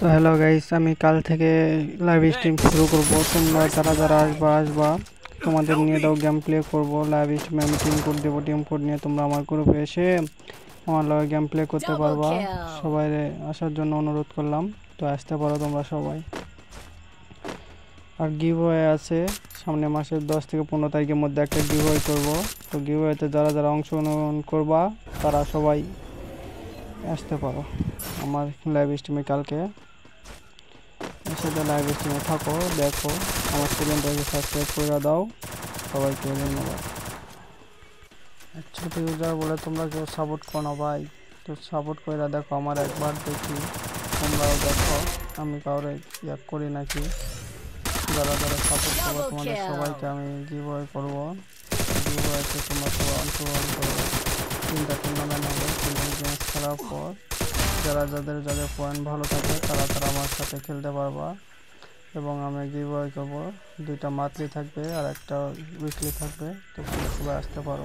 তো hello guys, আমি কাল থেকে লাইভ স্ট্রিম শুরু করব। তোমরা যারা যারা আসবা তোমাদের নিয়ে দাও গেম প্লে করব। লাইভ স্ট্রিমে আমি টিম কোড দেবো। টিম কোড নিয়ে তোমরা আমার গ্রুপে এসে আমার লগে গেম প্লে করতে Double পারবা। kill. সবাই আসার জন্য অনুরোধ করলাম। তো আসতে পারো তোমরা সবাই। আর গিভওয়ে আছে, সামনে মাসের 10 থেকে 15 তারিখের মধ্যে একটা গিভওয়ে করব। তো গিভওয়েতে যারা যারা অংশগ্রহণ করবা তারা সবাই আসতে পারো আমার লাইভ স্ট্রিমে কালকে। সাথে লাইভ স্ট্রিমে থাকো, দেখো। আমার চ্যানেলটাকে সাবস্ক্রাইব করে দাও। সবাইকে ধন্যবাদ। ছোট ইউজার বলে তোমরা কেউ সাপোর্ট করো না ভাই, তো সাপোর্ট করে দেখো। আমার একবার দেখি, তোমরাও দেখো আমি কাউরে করি নাকি। যারা যারা সাপোর্ট করবো Double তোমাদের সবাইকে kill. আমি গিভওয়ে করবো। গিভওয়েতে তোমরা সবাই অংশগ্রহণ করবে। 3টা টুর্নামেন্ট হবে। 3 গেমস খেলার পর যারা যাদের যাদের পয়েন্ট ভালো থাকে তারা তারা আমার সাথে খেলতে পারবা। এবং আমি গিভওয়ে করব। 2টা মান্থলি থাকবে আর একটা উইকলি থাকবে। তো সবাই আসতে পারো।